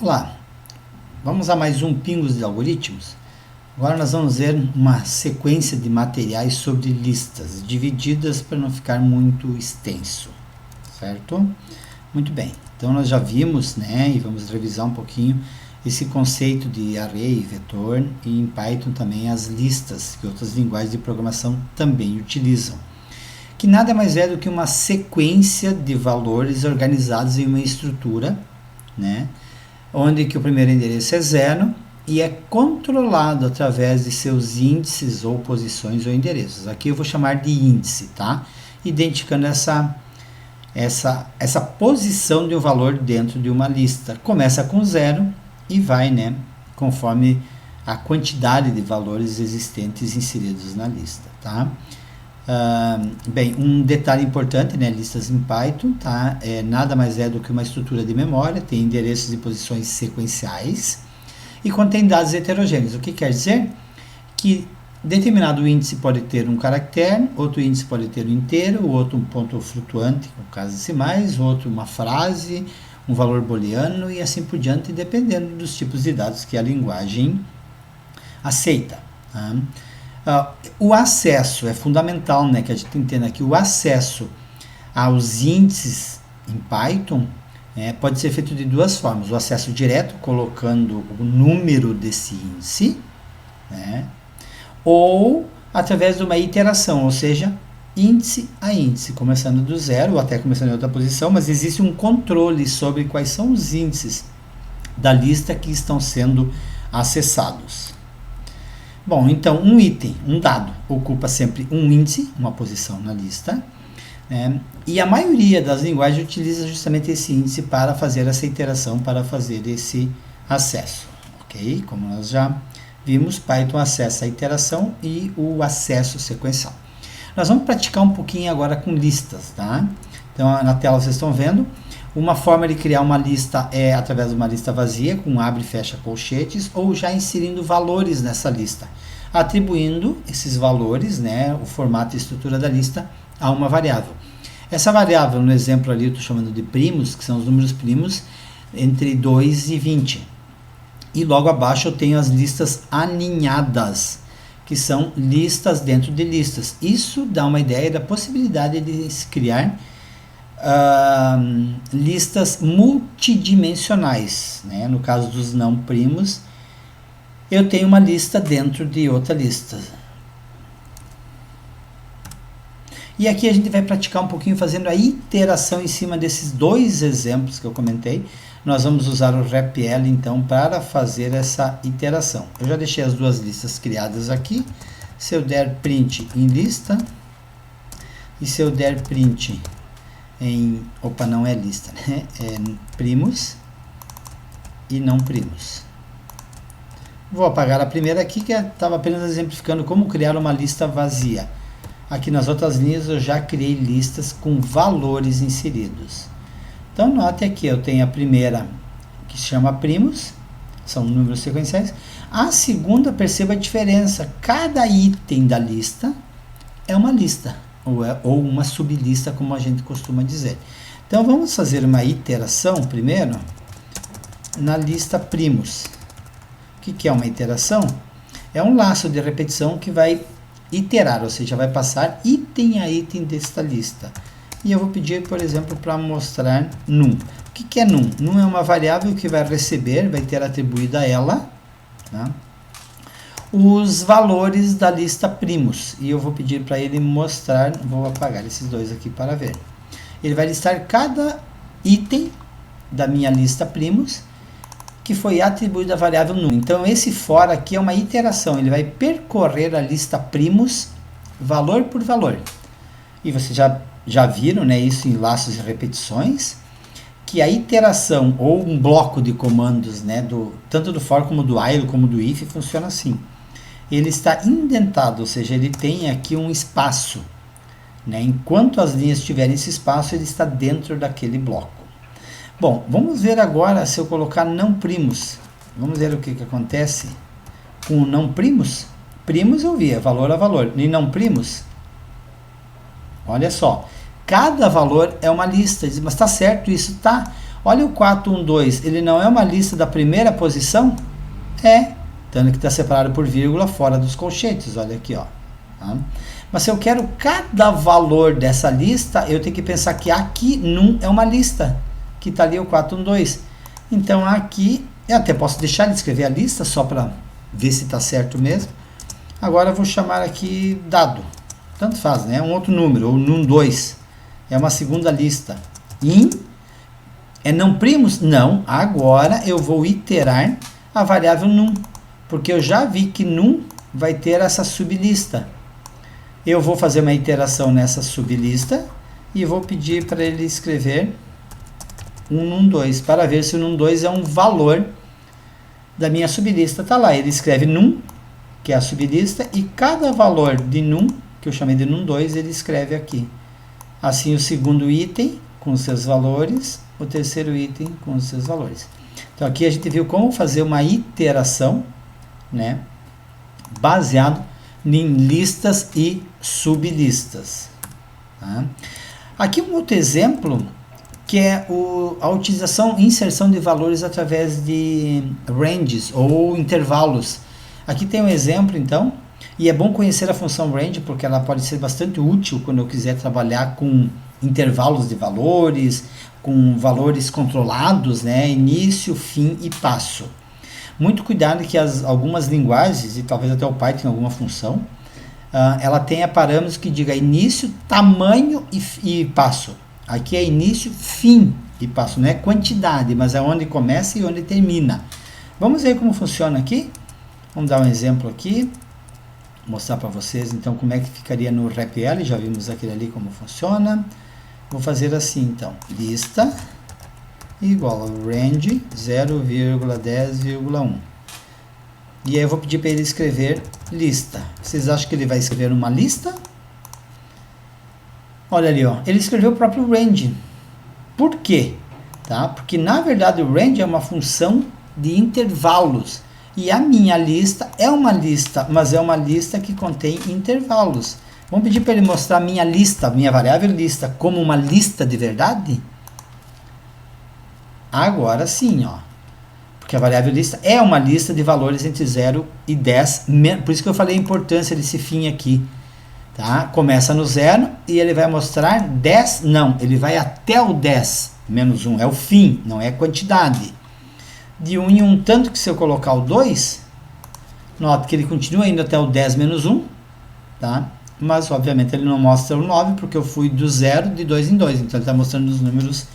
Olá, vamos a mais um Pingos de Algoritmos. Agora nós vamos ver uma sequência de materiais sobre listas, divididas para não ficar muito extenso, certo? Muito bem, então nós já vimos, né, e vamos revisar um pouquinho esse conceito de array, vetor, e em Python também as listas, que outras linguagens de programação também utilizam. Que nada mais é do que uma sequência de valores organizados em uma estrutura, né, onde que o primeiro endereço é 0 e é controlado através de seus índices ou posições ou endereços. Aqui eu vou chamar de índice, tá? Identificando essa posição de um valor dentro de uma lista. Começa com 0 e vai, né, conforme a quantidade de valores existentes inseridos na lista, tá? Bem, um detalhe importante, né, listas em Python, tá? Nada mais é do que uma estrutura de memória, tem endereços e posições sequenciais e contém dados heterogêneos. O que quer dizer? Que determinado índice pode ter um caractere, outro índice pode ter um inteiro, outro um ponto flutuante, com casas decimais, outro uma frase, um valor booleano e assim por diante, dependendo dos tipos de dados que a linguagem aceita, tá? O acesso é fundamental, né, que a gente entenda que o acesso aos índices em Python pode ser feito de duas formas. O acesso direto, colocando o número desse índice, né, ou através de uma iteração, ou seja, índice a índice, começando do zero ou até começando em outra posição, mas existe um controle sobre quais são os índices da lista que estão sendo acessados. Bom, então um item, um dado, ocupa sempre um índice, uma posição na lista, né? E a maioria das linguagens utiliza justamente esse índice para fazer essa iteração, para fazer esse acesso, ok? Como nós já vimos, Python acessa a iteração e o acesso sequencial. Nós vamos praticar um pouquinho agora com listas, tá? Então, na tela vocês estão vendo, uma forma de criar uma lista é através de uma lista vazia, com abre e fecha colchetes, ou já inserindo valores nessa lista, atribuindo esses valores, né, o formato e estrutura da lista, a uma variável. Essa variável, no exemplo ali, eu estou chamando de primos, que são os números primos, entre 2 e 20. E logo abaixo eu tenho as listas aninhadas, que são listas dentro de listas. Isso dá uma ideia da possibilidade de se criar listas multidimensionais, né? No caso dos não primos, eu tenho uma lista dentro de outra lista. E aqui a gente vai praticar um pouquinho fazendo a iteração em cima desses dois exemplos que eu comentei. Nós vamos usar o REPL então para fazer essa iteração. Eu já deixei as duas listas criadas aqui. Se eu der print em lista e se eu der print em, opa, não é lista, né? É primos e não primos. Vou apagar a primeira aqui, que estava apenas exemplificando como criar uma lista vazia. Aqui nas outras linhas eu já criei listas com valores inseridos. Então note aqui, eu tenho a primeira que se chama primos, são números sequenciais. A segunda, perceba a diferença, cada item da lista é uma lista, ou uma sublista, como a gente costuma dizer. Então vamos fazer uma iteração primeiro na lista primos. O que é uma iteração? É um laço de repetição que vai iterar, ou seja, vai passar item a item desta lista. E eu vou pedir, por exemplo, para mostrar num. O que é num? Num é uma variável que vai receber, vai ter atribuído a ela, tá, os valores da lista primos. E eu vou pedir para ele mostrar, vou apagar esses dois aqui para ver. Ele vai listar cada item da minha lista primos que foi atribuído a variável num. Então esse for aqui é uma iteração, ele vai percorrer a lista primos valor por valor. E vocês já viram, né, isso em laços e repetições, que a iteração ou um bloco de comandos, né, tanto do for como do while como do if funciona assim. Ele está indentado, ou seja, ele tem aqui um espaço, né? Enquanto as linhas tiverem esse espaço, ele está dentro daquele bloco. Bom, vamos ver agora se eu colocar não primos. Vamos ver o que acontece com não primos. Primos eu vi, é valor a valor. E não primos, olha só, cada valor é uma lista. Mas está certo isso? Tá. Olha o 4, 1, 2, ele não é uma lista da primeira posição? É, tanto que está separado por vírgula fora dos colchetes, olha aqui, ó. Tá? Mas se eu quero cada valor dessa lista, eu tenho que pensar que aqui num é uma lista, que está ali o 4, 1, 2. Então aqui, eu até posso deixar de escrever a lista, só para ver se está certo mesmo. Agora eu vou chamar aqui dado, tanto faz, né? Um outro número, ou num2, é uma segunda lista. In, é não primos? Não, agora eu vou iterar a variável num, porque eu já vi que num vai ter essa sublista. Eu vou fazer uma iteração nessa sublista e vou pedir para ele escrever um num2, para ver se o num2 é um valor da minha sublista. Tá lá, ele escreve num, que é a sublista, e cada valor de num, que eu chamei de num2, ele escreve aqui. Assim, o segundo item com os seus valores, o terceiro item com os seus valores. Então, aqui a gente viu como fazer uma iteração, né, baseado em listas e sublistas. Tá? Aqui um outro exemplo, que é a utilização e inserção de valores através de ranges ou intervalos. Aqui tem um exemplo, então, e é bom conhecer a função range, porque ela pode ser bastante útil quando eu quiser trabalhar com intervalos de valores, com valores controlados, né, início, fim e passo. Muito cuidado que algumas linguagens, e talvez até o Python tenha alguma função, ela tenha parâmetros que diga início, tamanho e passo. Aqui é início, fim e passo, não é quantidade, mas é onde começa e onde termina. Vamos ver como funciona aqui? Vamos dar um exemplo aqui, mostrar para vocês então como é que ficaria no REPL, já vimos aquele ali como funciona. Vou fazer assim então, lista igual ao range 0,10,1. E aí eu vou pedir para ele escrever lista. Vocês acham que ele vai escrever uma lista? Olha ali, ó, ele escreveu o próprio range. Por quê? Tá? Porque na verdade o range é uma função de intervalos. E a minha lista é uma lista, mas é uma lista que contém intervalos. Vamos pedir para ele mostrar a minha lista, minha variável lista, como uma lista de verdade? Agora sim, ó. Porque a variável lista é uma lista de valores entre 0 e 10. Por isso que eu falei a importância desse fim aqui. Tá? Começa no 0 e ele vai mostrar 10. Não, ele vai até o 10 menos 1. É o fim, não é quantidade. De 1 em 1, tanto que se eu colocar o 2, nota que ele continua indo até o 10 menos 1. Tá? Mas, obviamente, ele não mostra o 9, porque eu fui do 0 de 2 em 2. Então, ele está mostrando os números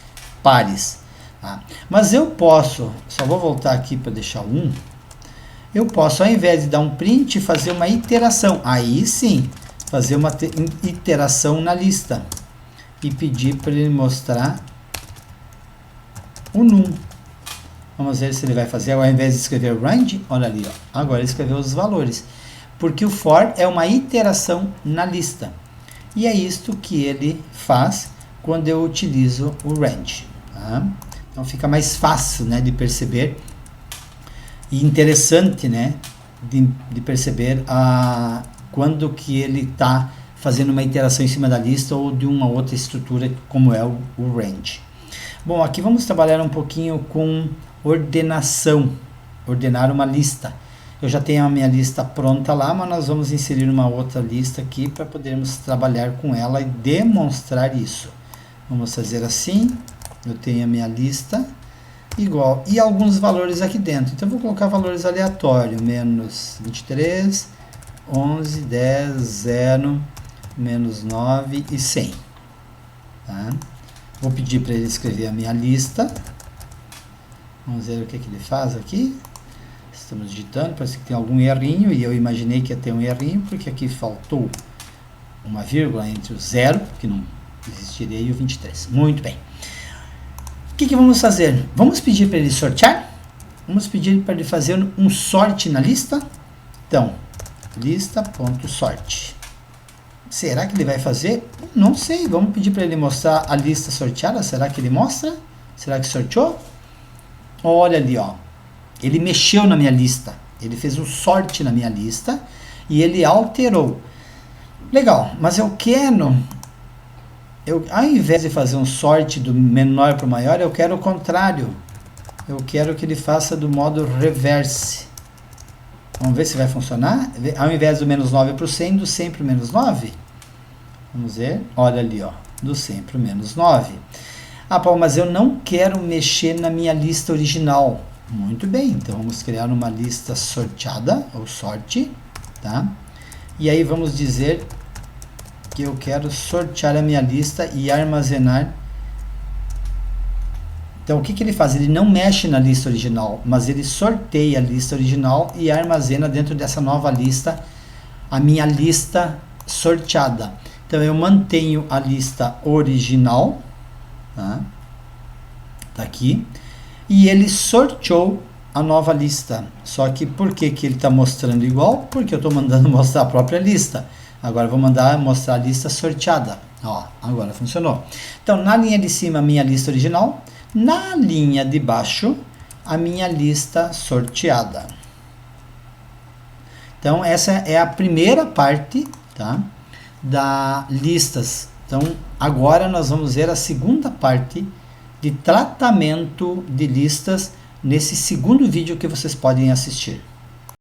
pares. Tá? Mas eu posso, só vou voltar aqui para deixar o 1. Eu posso, ao invés de dar um print, fazer uma iteração. Aí sim, fazer uma iteração na lista. E pedir para ele mostrar o num. Vamos ver se ele vai fazer, ao invés de escrever range, olha ali, ó, agora ele escreveu os valores. Porque o for é uma iteração na lista. E é isto que ele faz quando eu utilizo o range. Tá? Então fica mais fácil, né, de perceber e interessante, né, de perceber quando que ele está fazendo uma iteração em cima da lista ou de uma outra estrutura como é o range. Bom, aqui vamos trabalhar um pouquinho com ordenação, ordenar uma lista. Eu já tenho a minha lista pronta lá, mas nós vamos inserir uma outra lista aqui para podermos trabalhar com ela e demonstrar isso. Vamos fazer assim, eu tenho a minha lista igual, e alguns valores aqui dentro. Então eu vou colocar valores aleatórios, menos 23, 11, 10, 0, menos 9 e 100. Tá? Vou pedir para ele escrever a minha lista. Vamos ver o que ele faz aqui. Estamos digitando, parece que tem algum errinho, e eu imaginei que ia ter um errinho, porque aqui faltou uma vírgula entre o 0, que não existiria, e o 23. Muito bem. O que vamos fazer? Vamos pedir para ele sortear? Vamos pedir para ele fazer um sort na lista? Então, lista.sort. Será que ele vai fazer? Não sei, vamos pedir para ele mostrar a lista sorteada. Será que ele mostra? Será que sorteou? Olha ali, ó. Ele mexeu na minha lista. Ele fez um sort na minha lista e ele alterou. Legal, mas eu quero ao invés de fazer um sort do menor para o maior, eu quero o contrário. Eu quero que ele faça do modo reverse. Vamos ver se vai funcionar. Ao invés do menos 9 para o 100, do 100 para o menos 9. Vamos ver. Olha ali, ó, do 100 para o menos 9. Ah, Paulo, mas eu não quero mexer na minha lista original. Muito bem, então vamos criar uma lista sorteada, ou sorte, tá? E aí vamos dizer que eu quero sortear a minha lista e armazenar. Então, o que ele faz? Ele não mexe na lista original, mas ele sorteia a lista original e armazena dentro dessa nova lista a minha lista sorteada. Então, eu mantenho a lista original, tá? Tá aqui. E ele sorteou a nova lista. Só que por que ele está mostrando igual? Porque eu estou mandando mostrar a própria lista. Agora eu vou mandar mostrar a lista sorteada. Ó, agora funcionou. Então, na linha de cima, a minha lista original. Na linha de baixo, a minha lista sorteada. Então, essa é a primeira parte, tá, da listas. Então, agora nós vamos ver a segunda parte de tratamento de listas nesse segundo vídeo que vocês podem assistir.